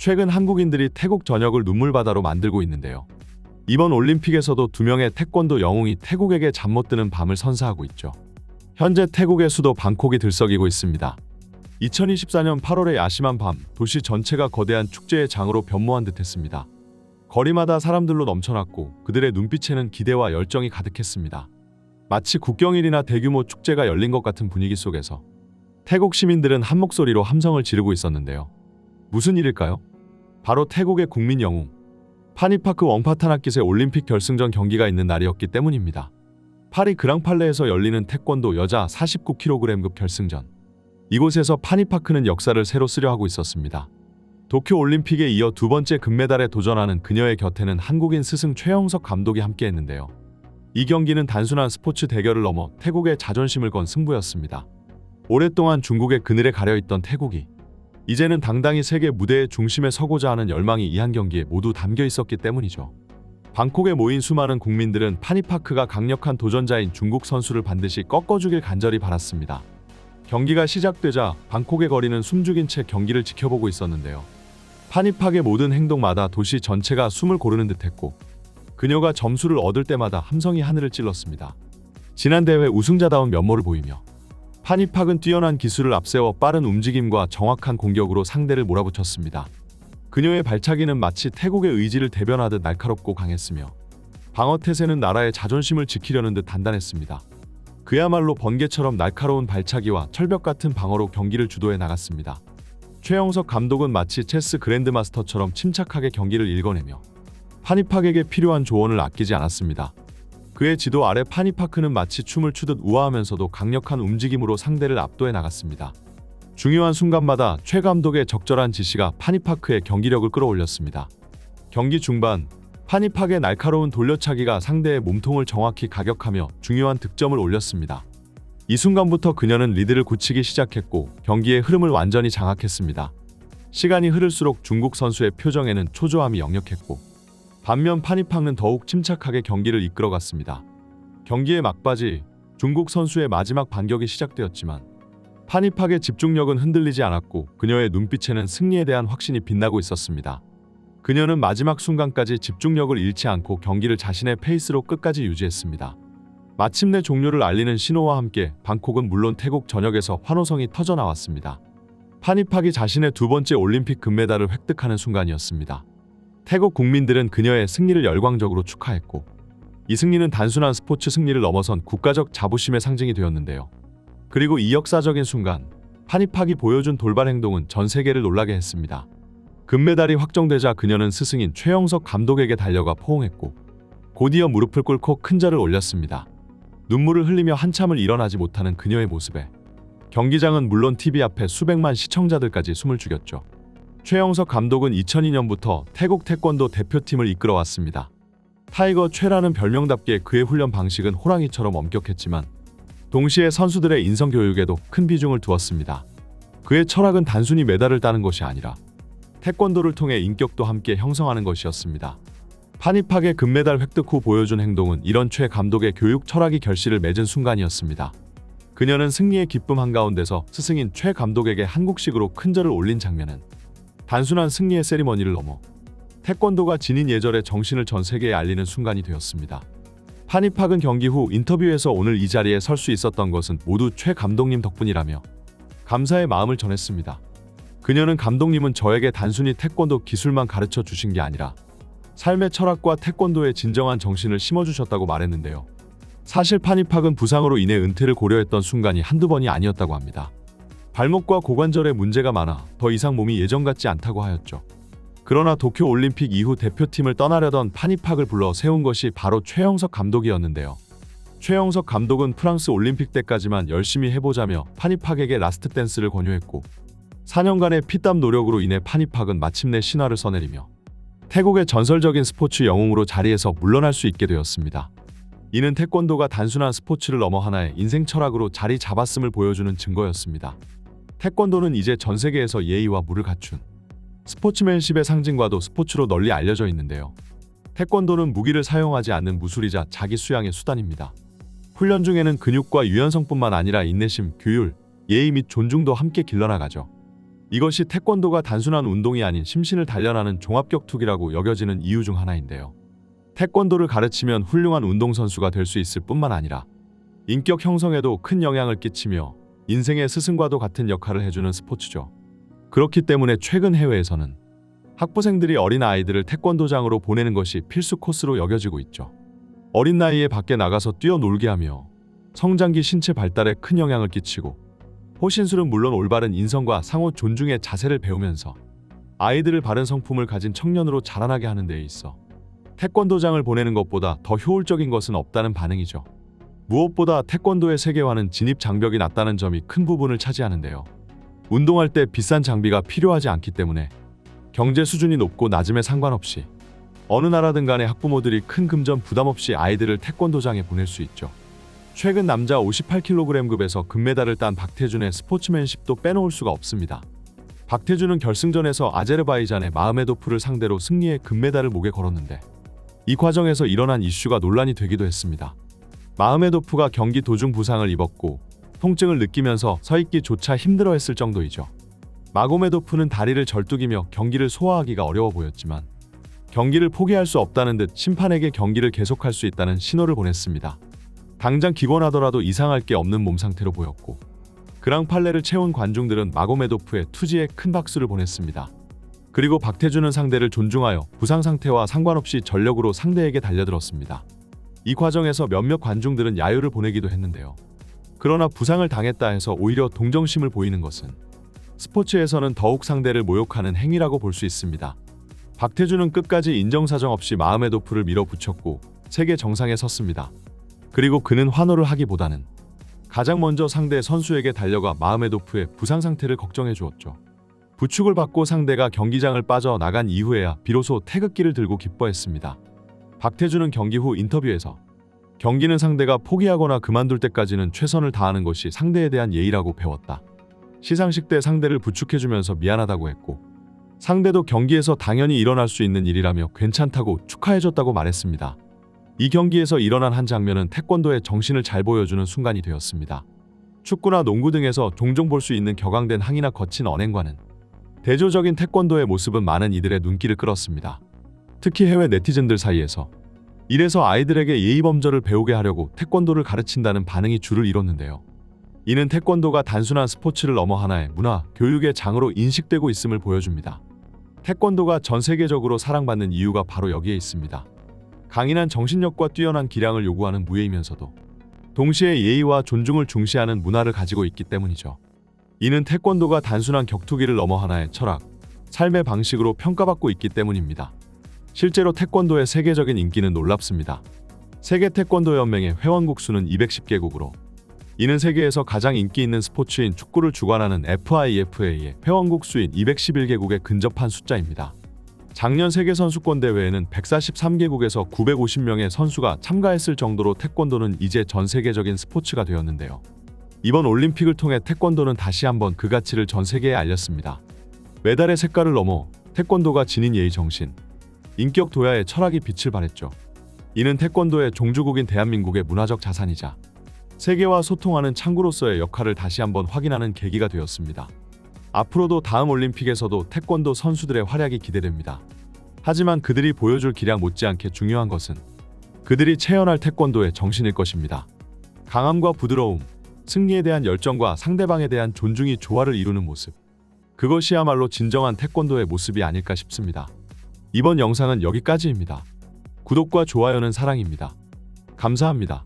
최근 한국인들이 태국 전역을 눈물바다로 만들고 있는데요. 이번 올림픽에서도 2명의 태권도 영웅이 태국에게 잠 못 드는 밤을 선사하고 있죠. 현재 태국의 수도 방콕이 들썩이고 있습니다. 2024년 8월의 야심한 밤, 도시 전체가 거대한 축제의 장으로 변모한 듯했습니다. 거리마다 사람들로 넘쳐났고 그들의 눈빛에는 기대와 열정이 가득했습니다. 마치 국경일이나 대규모 축제가 열린 것 같은 분위기 속에서 태국 시민들은 한 목소리로 함성을 지르고 있었는데요. 무슨 일일까요? 바로 태국의 국민 영웅 파니파크 웡파타나킷의 올림픽 결승전 경기가 있는 날이었기 때문입니다. 파리 그랑팔레에서 열리는 태권도 여자 49kg급 결승전. 이곳에서 파니파크는 역사를 새로 쓰려 하고 있었습니다. 도쿄 올림픽에 이어 2번째 금메달에 도전하는 그녀의 곁에는 한국인 스승 최영석 감독이 함께했는데요. 이 경기는 단순한 스포츠 대결을 넘어 태국의 자존심을 건 승부였습니다. 오랫동안 중국의 그늘에 가려있던 태국이 이제는 당당히 세계 무대의 중심에 서고자 하는 열망이 이 한 경기에 모두 담겨 있었기 때문이죠. 방콕에 모인 수많은 국민들은 파니파크가 강력한 도전자인 중국 선수를 반드시 꺾어주길 간절히 바랐습니다. 경기가 시작되자 방콕의 거리는 숨죽인 채 경기를 지켜보고 있었는데요. 파니파크의 모든 행동마다 도시 전체가 숨을 고르는 듯했고 그녀가 점수를 얻을 때마다 함성이 하늘을 찔렀습니다. 지난 대회 우승자다운 면모를 보이며 파니파크는 뛰어난 기술을 앞세워 빠른 움직임과 정확한 공격으로 상대를 몰아붙였습니다. 그녀의 발차기는 마치 태국의 의지를 대변하듯 날카롭고 강했으며 방어태세는 나라의 자존심을 지키려는 듯 단단했습니다. 그야말로 번개처럼 날카로운 발차기와 철벽 같은 방어로 경기를 주도해 나갔습니다. 최영석 감독은 마치 체스 그랜드마스터처럼 침착하게 경기를 읽어내며 파니파크에게 필요한 조언을 아끼지 않았습니다. 그의 지도 아래 파니파크는 마치 춤을 추듯 우아하면서도 강력한 움직임으로 상대를 압도해 나갔습니다. 중요한 순간마다 최 감독의 적절한 지시가 파니파크의 경기력을 끌어올렸습니다. 경기 중반, 파니파크의 날카로운 돌려차기가 상대의 몸통을 정확히 가격하며 중요한 득점을 올렸습니다. 이 순간부터 그녀는 리드를 굳히기 시작했고 경기의 흐름을 완전히 장악했습니다. 시간이 흐를수록 중국 선수의 표정에는 초조함이 역력했고 반면 파니파크는 더욱 침착하게 경기를 이끌어갔습니다. 경기의 막바지, 중국 선수의 마지막 반격이 시작되었지만 파니파크의 집중력은 흔들리지 않았고 그녀의 눈빛에는 승리에 대한 확신이 빛나고 있었습니다. 그녀는 마지막 순간까지 집중력을 잃지 않고 경기를 자신의 페이스로 끝까지 유지했습니다. 마침내 종료를 알리는 신호와 함께 방콕은 물론 태국 전역에서 환호성이 터져나왔습니다. 파니파크가 자신의 2번째 올림픽 금메달을 획득하는 순간이었습니다. 태국 국민들은 그녀의 승리를 열광적으로 축하했고 이 승리는 단순한 스포츠 승리를 넘어선 국가적 자부심의 상징이 되었는데요. 그리고 이 역사적인 순간 파니파크가 보여준 돌발 행동은 전 세계를 놀라게 했습니다. 금메달이 확정되자 그녀는 스승인 최영석 감독에게 달려가 포옹했고 곧이어 무릎을 꿇고 큰 절을 올렸습니다. 눈물을 흘리며 한참을 일어나지 못하는 그녀의 모습에 경기장은 물론 TV 앞에 수백만 시청자들까지 숨을 죽였죠. 최영석 감독은 2002년부터 태국 태권도 대표팀을 이끌어왔습니다. 타이거 최라는 별명답게 그의 훈련 방식은 호랑이처럼 엄격했지만 동시에 선수들의 인성교육에도 큰 비중을 두었습니다. 그의 철학은 단순히 메달을 따는 것이 아니라 태권도를 통해 인격도 함께 형성하는 것이었습니다. 파니파크의 금메달 획득 후 보여준 행동은 이런 최 감독의 교육 철학이 결실을 맺은 순간이었습니다. 그녀는 승리의 기쁨 한가운데서 스승인 최 감독에게 한국식으로 큰 절을 올린 장면은 단순한 승리의 세리머니를 넘어 태권도가 지닌 예절의 정신을 전 세계에 알리는 순간이 되었습니다. 파니파크는 경기 후 인터뷰에서 오늘 이 자리에 설 수 있었던 것은 모두 최 감독님 덕분이라며 감사의 마음을 전했습니다. 그녀는 감독님은 저에게 단순히 태권도 기술만 가르쳐 주신 게 아니라 삶의 철학과 태권도의 진정한 정신을 심어주셨다고 말했는데요. 사실 파니파크는 부상으로 인해 은퇴를 고려했던 순간이 한두 번이 아니었다고 합니다. 발목과 고관절에 문제가 많아 더 이상 몸이 예전 같지 않다고 하였죠. 그러나 도쿄 올림픽 이후 대표팀을 떠나려던 파니파크를 불러 세운 것이 바로 최영석 감독이었는데요. 최영석 감독은 프랑스 올림픽 때까지만 열심히 해보자며 파니파크에게 라스트 댄스를 권유했고 4년간의 피땀 노력으로 인해 파니파크는 마침내 신화를 써내리며 태국의 전설적인 스포츠 영웅으로 자리에서 물러날 수 있게 되었습니다. 이는 태권도가 단순한 스포츠를 넘어 하나의 인생 철학으로 자리 잡았음을 보여주는 증거였습니다. 태권도는 이제 전 세계에서 예의와 무를 갖춘 스포츠맨십의 상징과도 스포츠로 널리 알려져 있는데요. 태권도는 무기를 사용하지 않는 무술이자 자기 수양의 수단입니다. 훈련 중에는 근육과 유연성뿐만 아니라 인내심, 규율, 예의 및 존중도 함께 길러나가죠. 이것이 태권도가 단순한 운동이 아닌 심신을 단련하는 종합격투기라고 여겨지는 이유 중 하나인데요. 태권도를 가르치면 훌륭한 운동선수가 될 수 있을 뿐만 아니라 인격 형성에도 큰 영향을 끼치며 인생의 스승과도 같은 역할을 해주는 스포츠죠. 그렇기 때문에 최근 해외에서는 학부생들이 어린 아이들을 태권도장으로 보내는 것이 필수 코스로 여겨지고 있죠. 어린 나이에 밖에 나가서 뛰어놀게 하며 성장기 신체 발달에 큰 영향을 끼치고 호신술은 물론 올바른 인성과 상호 존중의 자세를 배우면서 아이들을 바른 성품을 가진 청년으로 자라나게 하는 데에 있어 태권도장을 보내는 것보다 더 효율적인 것은 없다는 반응이죠. 무엇보다 태권도의 세계화는 진입 장벽이 낮다는 점이 큰 부분을 차지하는데요. 운동할 때 비싼 장비가 필요하지 않기 때문에 경제 수준이 높고 낮음에 상관없이 어느 나라든 간의 학부모들이 큰 금전 부담 없이 아이들을 태권도장에 보낼 수 있죠. 최근 남자 58kg급에서 금메달을 딴 박태준의 스포츠맨십도 빼놓을 수가 없습니다. 박태준은 결승전에서 아제르바이잔의 마흐메도프를 상대로 승리의 금메달을 목에 걸었는데 이 과정에서 일어난 이슈가 논란이 되기도 했습니다. 마흐메도프가 경기 도중 부상을 입었고 통증을 느끼면서 서 있기조차 힘들어했을 정도이죠. 마고메도프는 다리를 절뚝이며 경기를 소화하기가 어려워 보였지만 경기를 포기할 수 없다는 듯 심판에게 경기를 계속할 수 있다는 신호를 보냈습니다. 당장 기권하더라도 이상할 게 없는 몸 상태로 보였고 그랑팔레를 채운 관중들은 마고메도프의 투지에 큰 박수를 보냈습니다. 그리고 박태준은 상대를 존중하여 부상 상태와 상관없이 전력으로 상대에게 달려들었습니다. 이 과정에서 몇몇 관중들은 야유를 보내기도 했는데요. 그러나 부상을 당했다 해서 오히려 동정심을 보이는 것은 스포츠에서는 더욱 상대를 모욕하는 행위라고 볼 수 있습니다. 박태준은 끝까지 인정사정 없이 마흐메도프를 밀어붙였고 세계 정상에 섰습니다. 그리고 그는 환호를 하기보다는 가장 먼저 상대 선수에게 달려가 마흐메도프의 부상 상태를 걱정해 주었죠. 부축을 받고 상대가 경기장을 빠져나간 이후에야 비로소 태극기를 들고 기뻐했습니다. 박태준은 경기 후 인터뷰에서 경기는 상대가 포기하거나 그만둘 때까지는 최선을 다하는 것이 상대에 대한 예의라고 배웠다. 시상식 때 상대를 부축해주면서 미안하다고 했고 상대도 경기에서 당연히 일어날 수 있는 일이라며 괜찮다고 축하해줬다고 말했습니다. 이 경기에서 일어난 한 장면은 태권도의 정신을 잘 보여주는 순간이 되었습니다. 축구나 농구 등에서 종종 볼 수 있는 격앙된 항의나 거친 언행과는 대조적인 태권도의 모습은 많은 이들의 눈길을 끌었습니다. 특히 해외 네티즌들 사이에서 이래서 아이들에게 예의범절을 배우게 하려고 태권도를 가르친다는 반응이 줄을 이뤘는데요. 이는 태권도가 단순한 스포츠를 넘어 하나의 문화, 교육의 장으로 인식되고 있음을 보여줍니다. 태권도가 전 세계적으로 사랑받는 이유가 바로 여기에 있습니다. 강인한 정신력과 뛰어난 기량을 요구하는 무예이면서도 동시에 예의와 존중을 중시하는 문화를 가지고 있기 때문이죠. 이는 태권도가 단순한 격투기를 넘어 하나의 철학, 삶의 방식으로 평가받고 있기 때문입니다. 실제로 태권도의 세계적인 인기는 놀랍습니다. 세계 태권도 연맹의 회원국 수는 210개국으로 이는 세계에서 가장 인기 있는 스포츠인 축구를 주관하는 FIFA의 회원국 수인 211개국에 근접한 숫자입니다. 작년 세계선수권 대회에는 143개국에서 950명의 선수가 참가했을 정도로 태권도는 이제 전 세계적인 스포츠가 되었는데요. 이번 올림픽을 통해 태권도는 다시 한번 그 가치를 전 세계에 알렸습니다. 메달의 색깔을 넘어 태권도가 지닌 예의 정신, 인격 도야의 철학이 빛을 발했죠. 이는 태권도의 종주국인 대한민국의 문화적 자산이자 세계와 소통하는 창구로서의 역할을 다시 한번 확인하는 계기가 되었습니다. 앞으로도 다음 올림픽에서도 태권도 선수들의 활약이 기대됩니다. 하지만 그들이 보여줄 기량 못지않게 중요한 것은 그들이 체현할 태권도의 정신일 것입니다. 강함과 부드러움, 승리에 대한 열정과 상대방에 대한 존중이 조화를 이루는 모습. 그것이야말로 진정한 태권도의 모습이 아닐까 싶습니다. 이번 영상은 여기까지입니다. 구독과 좋아요는 사랑입니다. 감사합니다.